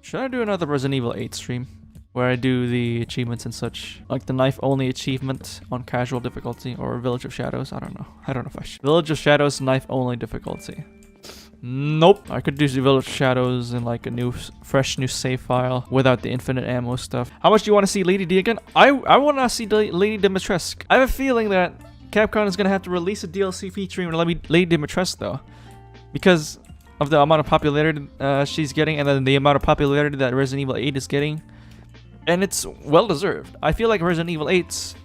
Should I do another Resident Evil 8 stream? Where I do the achievements and such. Like the knife only achievement on casual difficulty or Village of Shadows. I don't know. I don't know if I should. Village of Shadows knife only difficulty. Nope. I could do the Village of Shadows in like a fresh new save file without the infinite ammo stuff. How much do you want to see Lady D again? I want to see Lady Dimitrescu. I have a feeling that Capcom is going to have to release a DLC featuring Lady Dimitrescu though. Because of the amount of popularity she's getting and then the amount of popularity that Resident Evil 8 is getting. And it's well deserved. I feel like Resident Evil 8's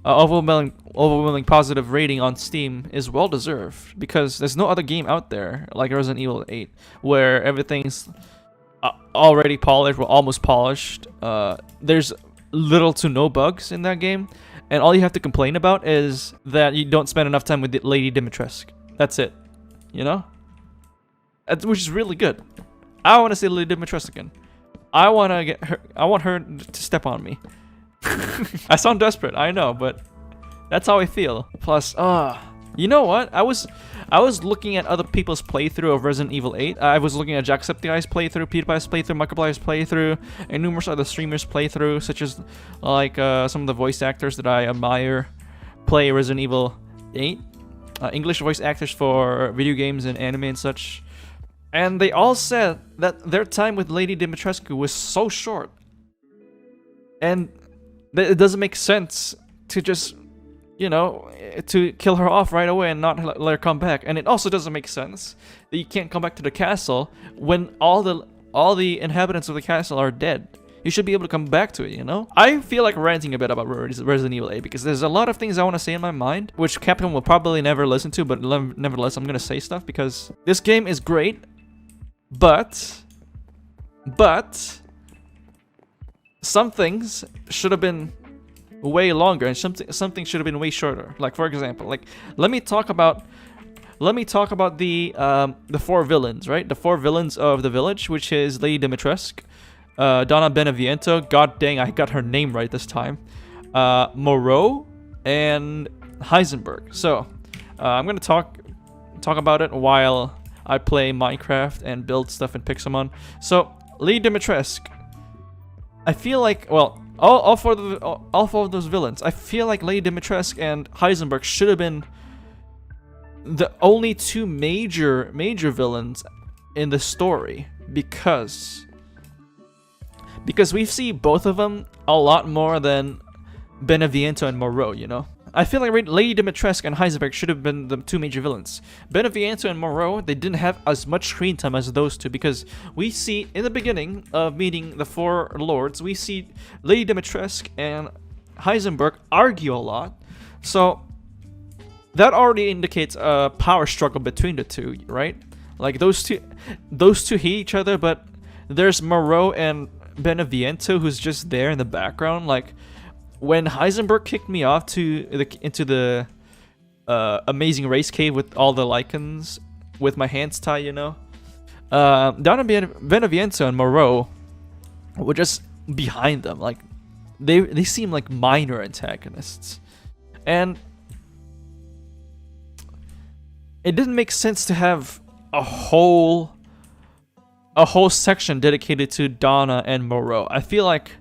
overwhelming positive rating on Steam is well deserved because there's no other game out there like Resident Evil 8 where everything's already polished, well, almost polished. There's little to no bugs in that game, and all you have to complain about is that you don't spend enough time with Lady Dimitrescu. That's it, you know, which is really good. I want to see Lady Dimitrescu again. I want to get her. I want her to step on me. I sound desperate, I know, but that's how I feel. Plus, you know what? I was looking at other people's playthrough of Resident Evil 8. I was looking at Jacksepticeye's playthrough, PewDiePie's playthrough, Markiplier's playthrough, and numerous other streamers' playthrough, such as like some of the voice actors that I admire play Resident Evil 8. English voice actors for video games and anime and such. And they all said that their time with Lady Dimitrescu was so short. And it doesn't make sense to just, you know, to kill her off right away and not let her come back. And it also doesn't make sense that you can't come back to the castle when all the inhabitants of the castle are dead. You should be able to come back to it, you know? I feel like ranting a bit about Resident Evil 8 because there's a lot of things I want to say in my mind, which Capcom will probably never listen to, but nevertheless, I'm going to say stuff because this game is great. But some things should have been way longer, and something should have been way shorter. Like for example, like let me talk about the four villains, right? The four villains of the village, which is Lady Dimitrescu, Donna Beneviento. God dang, I got her name right this time. Moreau and Heisenberg. So I'm gonna talk about it while I play Minecraft and build stuff in Pixelmon. So, Lady Dimitrescu, I feel like, well, all four of those villains, I feel like Lady Dimitrescu and Heisenberg should have been the only two major villains in the story because we see both of them a lot more than Beneviento and Moreau, you know? I feel like Lady Dimitrescu and Heisenberg should have been the two major villains. Beneviento and Moreau, they didn't have as much screen time as those two because we see in the beginning of meeting the four lords, we see Lady Dimitrescu and Heisenberg argue a lot. So that already indicates a power struggle between the two, right? Like those two hate each other, but there's Moreau and Beneviento who's just there in the background, like. When Heisenberg kicked me off into the amazing race cave with all the lichens, with my hands tied, you know, Donna Beneviento and Moreau were just behind them. Like they seem like minor antagonists, and it didn't make sense to have a whole section dedicated to Donna and Moreau. I feel like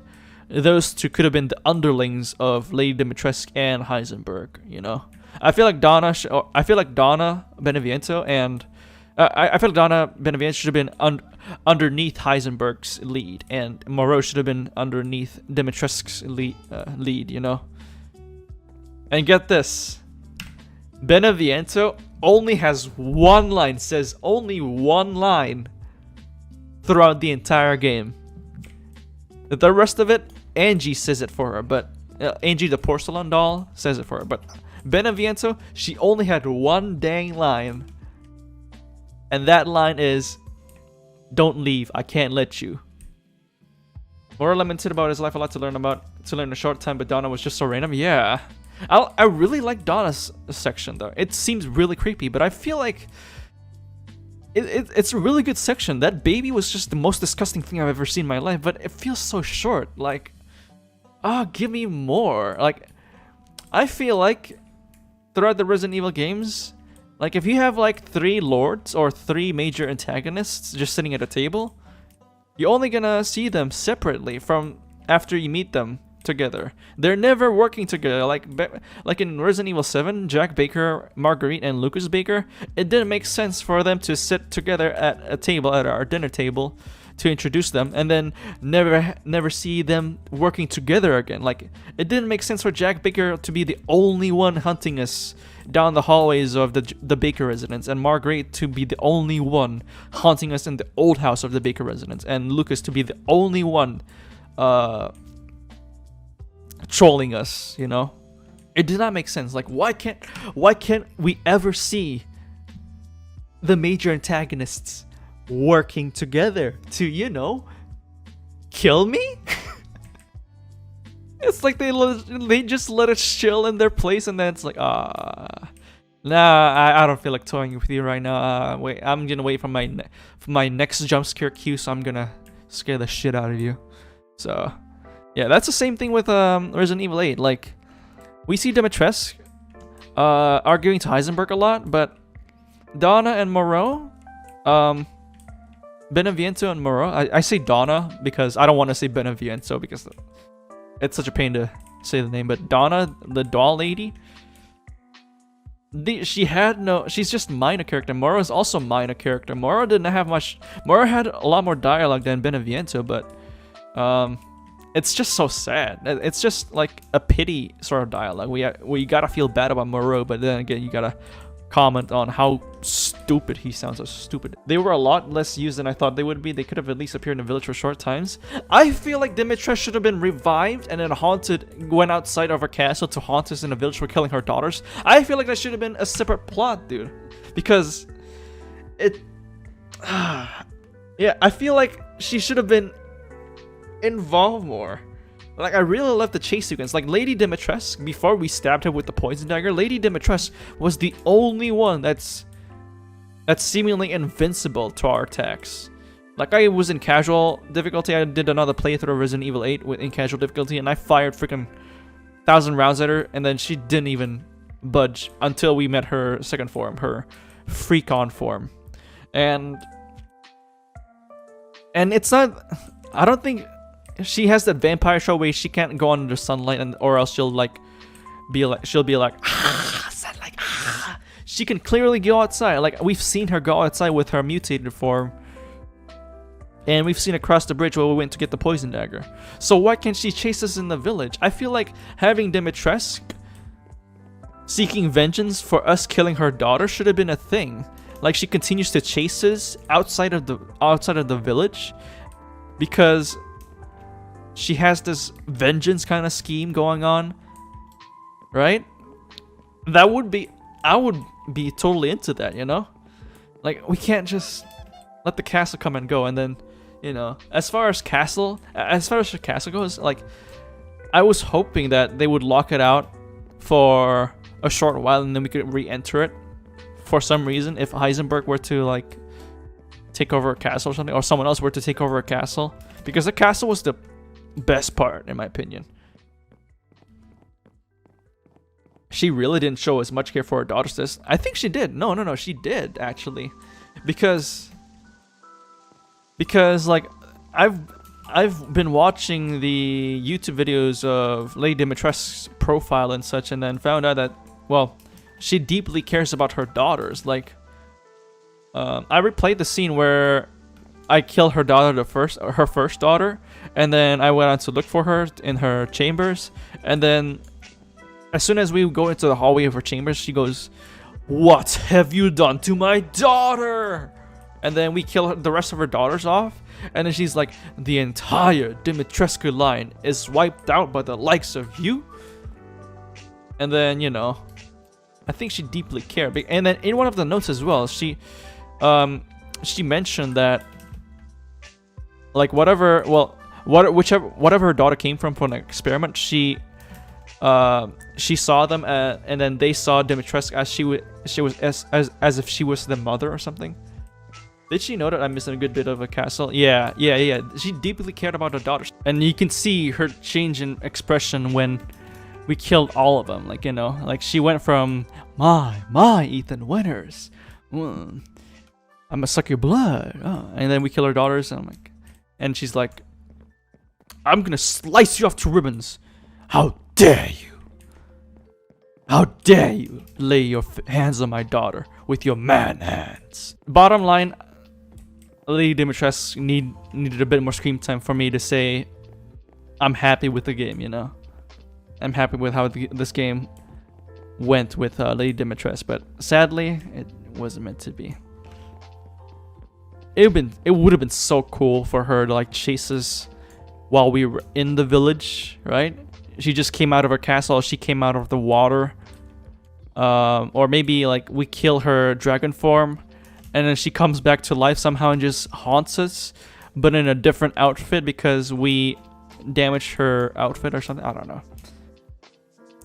those two could have been the underlings of Lady Dimitrescu and Heisenberg, you know. I feel like Donna Beneviento and I feel like Donna Beneviento should have been underneath Heisenberg's lead, and Moreau should have been underneath Dimitrescu's lead, you know. And get this, Beneviento only has one line, says only one line throughout the entire game. The rest of it, Angie says it for her, but Angie the porcelain doll says it for her. But Beneviento, she only had one dang line, and that line is, "Don't leave, I can't let you." Moreau lamented about his life, a lot to learn in a short time, but Donna was just so random. Yeah, I really like Donna's section though. It seems really creepy, but I feel like it's a really good section. That baby was just the most disgusting thing I've ever seen in my life, but it feels so short. Like, give me more. Like, I feel like throughout the Resident Evil games, like if you have like 3 lords or 3 major antagonists just sitting at a table, You're only gonna see them separately from after you meet them together. They're never working together. Like in Resident Evil 7, Jack Baker, Marguerite, and Lucas Baker, it didn't make sense for them to sit together at a table, at our dinner table, to introduce them, and then never see them working together again. Like, it didn't make sense for Jack Baker to be the only one hunting us down the hallways of the Baker residence, and Marguerite to be the only one haunting us in the old house of the Baker residence, and Lucas to be the only one trolling us, you know? It did not make sense. Like, why can't we ever see the major antagonists working together to, you know, kill me? It's like they just let us chill in their place, and then it's like, nah, I don't feel like toying with you right now. Wait, I'm gonna wait for my next jump scare cue, so I'm gonna scare the shit out of you. So yeah, that's the same thing with Resident Evil 8. Like, we see Dimitrescu arguing to Heisenberg a lot, but Donna and Moreau, Beneviento and Moreau, I say Donna because I don't want to say Beneviento because it's such a pain to say the name, but Donna, the doll lady, she's just minor character. Moreau is also minor character. Moreau didn't have much. Moreau had a lot more dialogue than Beneviento, but it's just so sad. It's just like a pity sort of dialogue. We gotta feel bad about Moreau, but then again, you gotta comment on how stupid he sounds. So stupid. They were a lot less used than I thought they would be. They could have at least appeared in the village for short times. I feel like Dimitrescu should have been revived and then went outside of her castle to haunt us in the village for killing her daughters. I feel like that should have been a separate plot, dude. Because it... yeah, I feel like she should have been involved more. Like, I really love the chase sequence. Like, Lady Dimitrescu, before we stabbed her with the poison dagger, Lady Dimitrescu was the only one that's seemingly invincible to our attacks. Like, I was in casual difficulty. I did another playthrough of Resident Evil 8 in casual difficulty, and I fired freaking 1,000 rounds at her, and then she didn't even budge until we met her second form, her Freakon form. And it's not... I don't think... She has that vampire show where she can't go under sunlight, or else she'll be like sunlight. She can clearly go outside. Like, we've seen her go outside with her mutated form, and we've seen her cross the bridge where we went to get the poison dagger. So why can't she chase us in the village? I feel like having Dimitrescu seeking vengeance for us killing her daughter should have been a thing. Like, she continues to chase us outside of the village because she has this vengeance kind of scheme going on, right? I would be totally into that, you know? Like, we can't just let the castle come and go, and then, you know, as far as the castle goes, like, I was hoping that they would lock it out for a short while, and then we could re-enter it for some reason. If Heisenberg were to, like, take over a castle or something, or someone else were to take over a castle, because the castle was the best part, in my opinion. She really didn't show as much care for her daughters as I think she did. No, she did actually, because like I've been watching the YouTube videos of Lady Dimitrescu's profile and such, and then found out that, well, she deeply cares about her daughters. Like, I replayed the scene where I killed her daughter, her first daughter, and then I went on to look for her in her chambers, and then as soon as we go into the hallway of her chambers, she goes, "What have you done to my daughter?" And then we kill the rest of her daughters off, and then she's like, "The entire Dimitrescu line is wiped out by the likes of you." And then, you know, I think she deeply cared. And then in one of the notes as well, she mentioned that, like, whatever her daughter came from an experiment, she saw them, and then they saw Dimitrescu as if she was the mother or something. Did she know that I'm missing a good bit of a castle? Yeah. She deeply cared about her daughters, and you can see her change in expression when we killed all of them. Like, you know, like she went from my Ethan Winters, I'm gonna suck your blood, and then we kill her daughters, and I'm like. and she's like, I'm gonna slice you off to ribbons. How dare you? How dare you lay your hands on my daughter with your man hands? Bottom line, Lady Dimitrescu needed a bit more screen time for me to say I'm happy with the game, you know? I'm happy with how this game went with Lady Dimitrescu, but sadly, it wasn't meant to be. It would have been so cool for her to like chase us while we were in the village, right? She just came out of her castle, she came out of the water. Or maybe like we kill her dragon form and then she comes back to life somehow and just haunts us, but in a different outfit because we damaged her outfit or something. I don't know.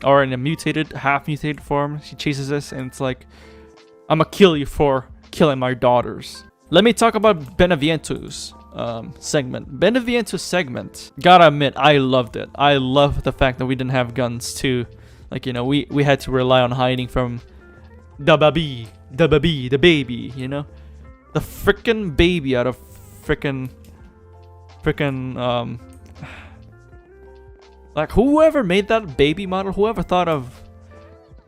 Or in a half mutated form, she chases us and it's like, I'm gonna kill you for killing my daughters. Let me talk about Beneviento's segment. Beneviento's segment, gotta admit, I loved it. I love the fact that we didn't have guns too. Like, you know, we had to rely on hiding from the baby, you know? The frickin' baby out of frickin' like, whoever made that baby model, whoever thought of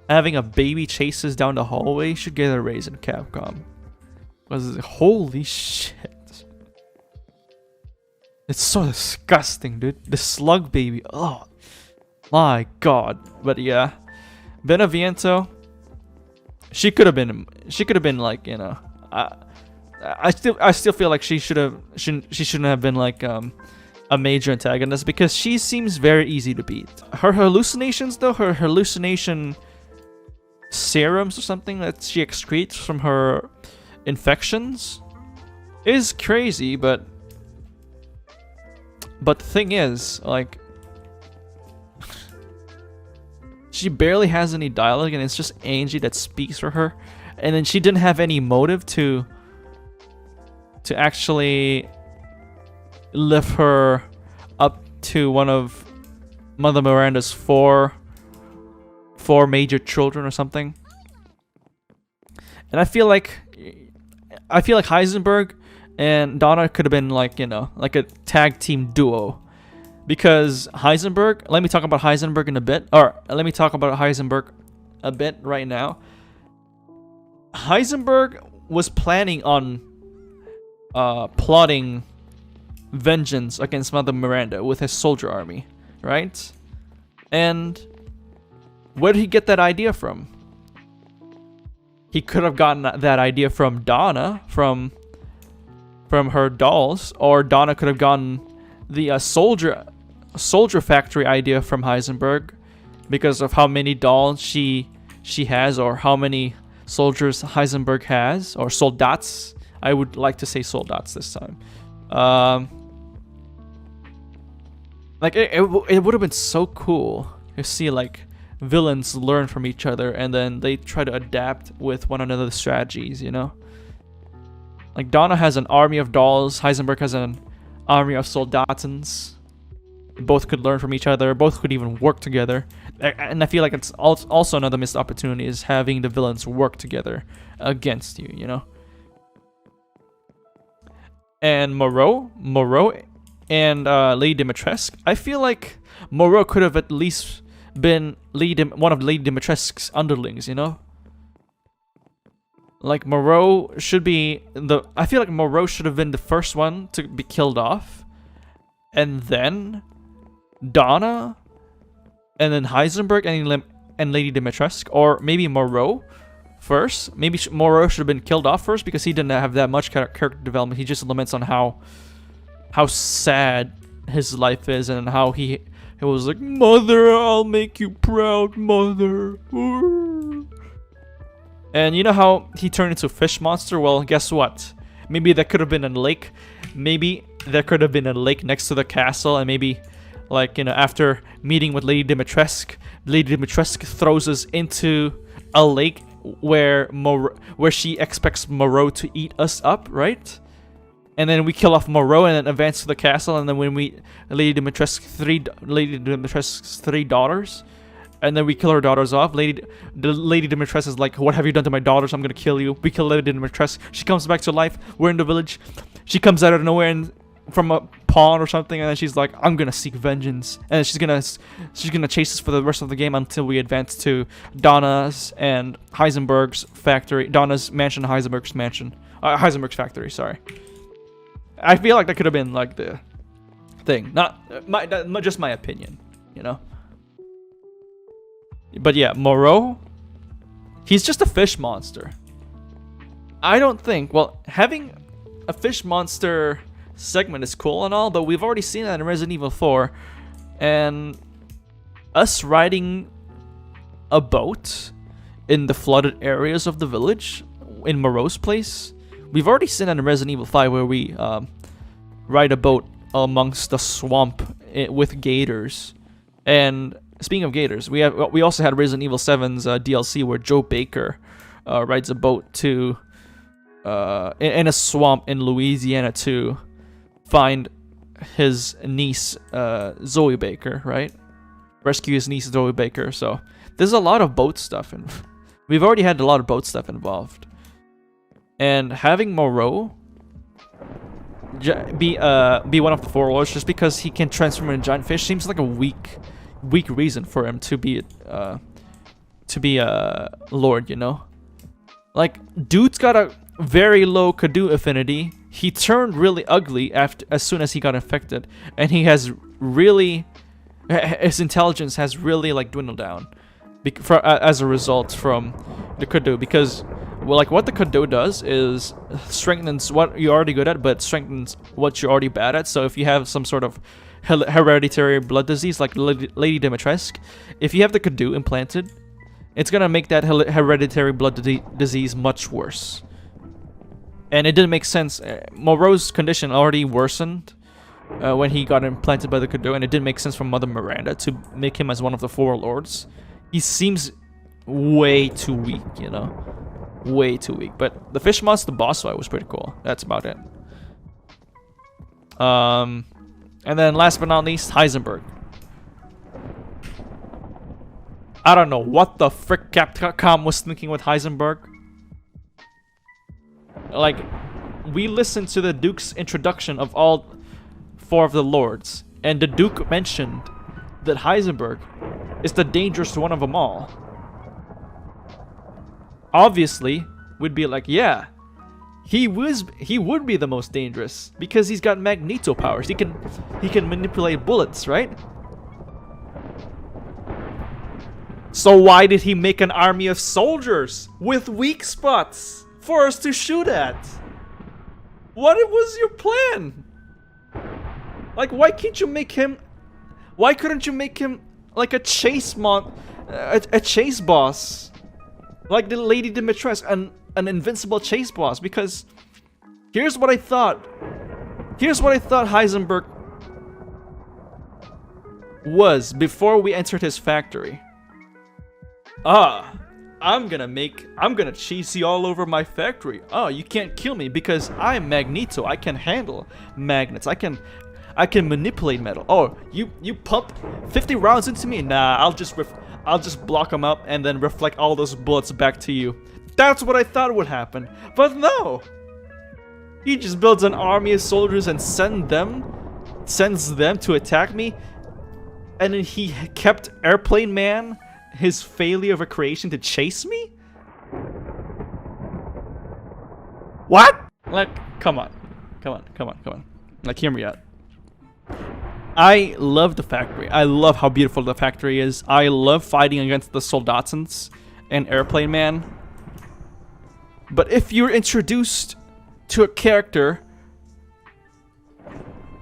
having a baby chases down the hallway should get a raise in Capcom. Because, holy shit. It's so disgusting, dude. The slug baby, oh. My god. But yeah, Beneviento, she could have been like, you know, I still feel like she shouldn't have been like a major antagonist because she seems very easy to beat. Her hallucinations though, her hallucination serums or something that she excretes from her infections is crazy, but the thing is, like, she barely has any dialogue and it's just Angie that speaks for her. And then she didn't have any motive to actually lift her up to one of Mother Miranda's four major children or something. And I feel like Heisenberg and Donna could have been like, you know, like a tag team duo. Because Heisenberg, let me talk about Heisenberg in a bit. Or let me talk about Heisenberg a bit right now. Heisenberg was planning on plotting vengeance against Mother Miranda with his soldier army, right? And where did he get that idea from? He could have gotten that idea from Donna, from her dolls, or Donna could have gotten the soldier factory idea from Heisenberg because of how many dolls she has, or how many soldiers Heisenberg has, or soldats. I would like to say soldats this time. Like it would have been so cool to see like villains learn from each other and then they try to adapt with one another's strategies, you know? Like Donna has an army of dolls, Heisenberg has an army of soldatans. Both could learn from each other, both could even work together. And I feel like it's also another missed opportunity is having the villains work together against you, you know? And Moreau and Lady Dimitrescu, I feel like Moreau could have at least been one of Lady Dimitrescu's underlings, you know? Like Moreau should be I feel like Moreau should have been the first one to be killed off, and then Donna, and then Heisenberg and Lady Dimitrescu, or maybe Moreau first. Maybe Moreau should have been killed off first because he didn't have that much character development. He just laments on how sad his life is and how he was like, "Mother, I'll make you proud, Mother." And you know how he turned into a fish monster? Well, guess what? Maybe there could have been a lake. Maybe there could have been a lake next to the castle, and maybe, like, you know, after meeting with Lady Dimitrescu throws us into a lake where she expects Moreau to eat us up, right? And then we kill off Moreau and then advance to the castle, and then when we Lady Dimitrescu's three daughters, and then we kill her daughters off. Lady Dimitrescu is like, "What have you done to my daughters? I'm gonna kill you." We kill Lady Dimitrescu. She comes back to life. We're in the village. She comes out of nowhere and from a pawn or something, and then she's like, I'm gonna seek vengeance, and she's gonna chase us for the rest of the game until we advance to Donna's and Heisenberg's factory, Donna's mansion, Heisenberg's factory. Sorry, I feel like that could have been like the thing, not just my opinion, you know. But yeah, Moreau, he's just a fish monster. I don't think, well, having a fish monster segment is cool and all, but we've already seen that in Resident Evil 4, and us riding a boat in the flooded areas of the village in Moreau's place, we've already seen that in Resident Evil 5 where we ride a boat amongst the swamp with gators. And speaking of gators, we also had Resident Evil 7's DLC where Joe Baker rides a boat to in a swamp in Louisiana to find his niece Zoe Baker, right? Rescue his niece Zoe Baker. So there's a lot of boat stuff, and we've already had a lot of boat stuff involved. And having Moreau be one of the four lords just because he can transform into a giant fish seems like a weak reason for him to be a lord, you know? Like, dude's got a very low Kadu affinity. He turned really ugly as soon as he got infected, and he has really, his intelligence has really like dwindled down as a result from the Kadu, because well, like what the Kado does is strengthens what you're already good at, but strengthens what you're already bad at. So if you have some sort of hereditary blood disease like Lady Dimitrescu, if you have the Kado implanted, it's gonna make that hereditary blood disease much worse. And it didn't make sense. Moreau's condition already worsened when he got implanted by the Kado, and it didn't make sense for Mother Miranda to make him as one of the four lords. He seems way too weak, you know? Way too weak. But the fish monster boss fight was pretty cool. That's about it. And then last but not least, Heisenberg. I don't know what the frick Capcom was thinking with Heisenberg. Like, we listened to the Duke's introduction of all four of the lords, and the Duke mentioned that Heisenberg is the dangerous one of them all. Obviously, we'd be like, yeah, he would be the most dangerous because he's got magneto powers. He can manipulate bullets, right? So why did he make an army of soldiers with weak spots for us to shoot at? What was your plan? Like, why couldn't you make him like a chase chase boss? Like the Lady Dimitrescu, an invincible chase boss, because here's what I thought Heisenberg was before we entered his factory. I'm gonna chase you all over my factory. Oh, you can't kill me because I'm Magneto. I can handle magnets. I can manipulate metal. Oh, you pump 50 rounds into me? Nah, I'll just block them up and then reflect all those bullets back to you. That's what I thought would happen. But no! He just builds an army of soldiers and sends them to attack me. And then he kept Airplane Man, his failure of a creation, to chase me? What? Like, come on. Like, hear me out. I love the factory. I love how beautiful the factory is. I love fighting against the Soldatsons and Airplane Man. But if you're introduced to a character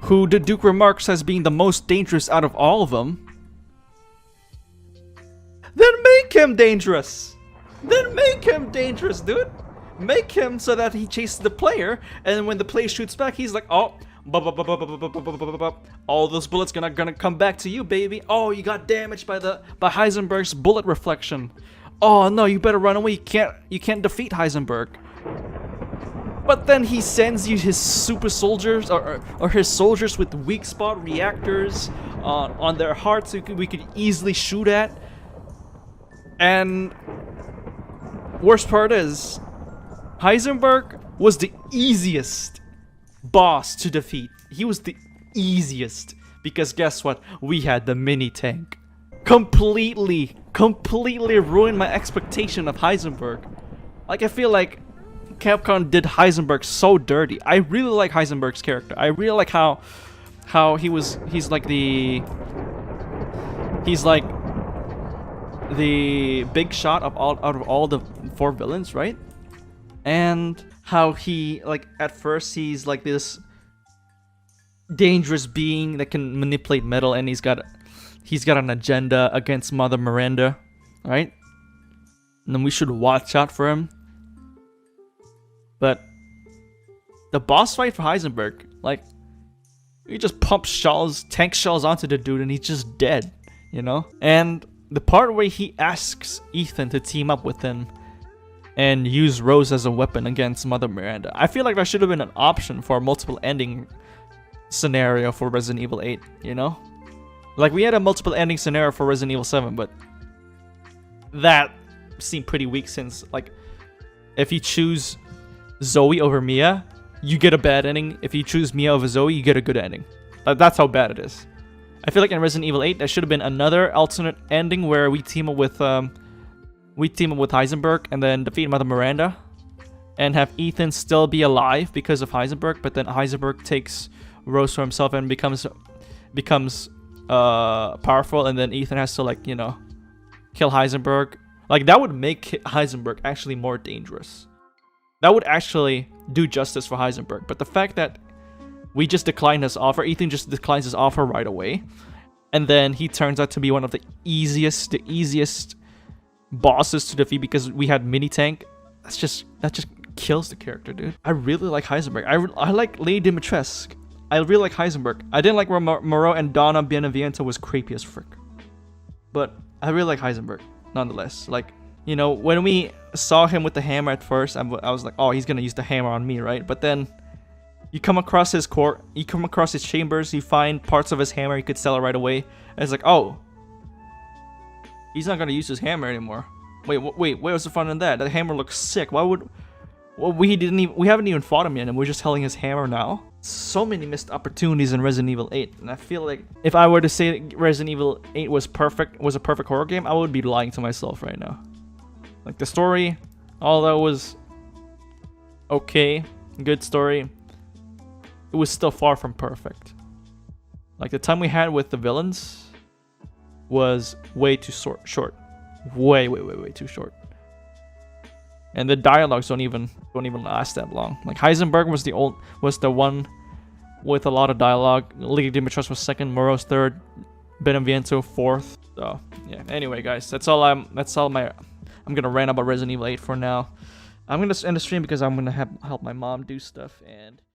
who the Duke remarks as being the most dangerous out of all of them, then make him dangerous! Dude! Make him so that he chases the player, and when the player shoots back, he's like, oh, all those bullets gonna come back to you, baby. Oh, you got damaged by Heisenberg's bullet reflection. Oh no, you better run away. You can't defeat Heisenberg. But then he sends you his super soldiers or his soldiers with weak spot reactors on their hearts we could easily shoot at. And worst part is, Heisenberg was the easiest boss to defeat. He was the easiest. Because guess what? We had the mini tank. Completely ruined my expectation of Heisenberg. Like, I feel like Capcom did Heisenberg so dirty. I really like Heisenberg's character. I really like how he's like the big shot of out of all the 4 villains, right? And how he, like, at first he's like this dangerous being that can manipulate metal, and he's got an agenda against Mother Miranda, right? And then we should watch out for him. But the boss fight for Heisenberg, like, he just pumps tank shells onto the dude and he's just dead, you know? And the part where he asks Ethan to team up with him and use Rose as a weapon against Mother Miranda, I feel like that should have been an option for a multiple ending scenario for Resident Evil 8, you know? Like, we had a multiple ending scenario for Resident Evil 7, but that seemed pretty weak since, like, if you choose Zoe over Mia, you get a bad ending. If you choose Mia over Zoe, you get a good ending. That's how bad it is. I feel like in Resident Evil 8, there should have been another alternate ending where we team up with Heisenberg and then defeat Mother Miranda, and have Ethan still be alive because of Heisenberg, but then Heisenberg takes Rose for himself and becomes powerful, and then Ethan has to, like, you know, kill Heisenberg. Like, that would make Heisenberg actually more dangerous. That would actually do justice for Heisenberg. But the fact that we just declined his offer, Ethan just declines his offer right away, and then he turns out to be one of the easiest bosses to defeat because we had mini tank. That just kills the character, dude. I really like Heisenberg. I like Lady Dimitrescu. I really like Heisenberg. I didn't like where Moreau and Donna Beneviento was creepy as frick. But I really like Heisenberg, nonetheless. Like, you know, when we saw him with the hammer at first, I was like, oh, he's gonna use the hammer on me, right? But then you come across his core, you come across his chambers, you find parts of his hammer, you could sell it right away. And it's like, oh, he's not gonna use his hammer anymore. Wait, where's the fun in that? That hammer looks sick. Why would... Well, we haven't even fought him yet, and we're just selling his hammer now. So many missed opportunities in Resident Evil 8, and I feel like if I were to say Resident Evil 8 was a perfect horror game, I would be lying to myself right now. Like, the story, although it was okay, good story, it was still far from perfect. Like, the time we had with the villains was way too short. Way too short. And the dialogues don't even last that long. Like, Heisenberg was the one with a lot of dialogue. Lady Dimitrescu was second, Moreau's third, Beneviento fourth. So yeah. Anyway, guys, I'm gonna rant about Resident Evil 8 for now. I'm gonna end the stream because I'm gonna help my mom do stuff, and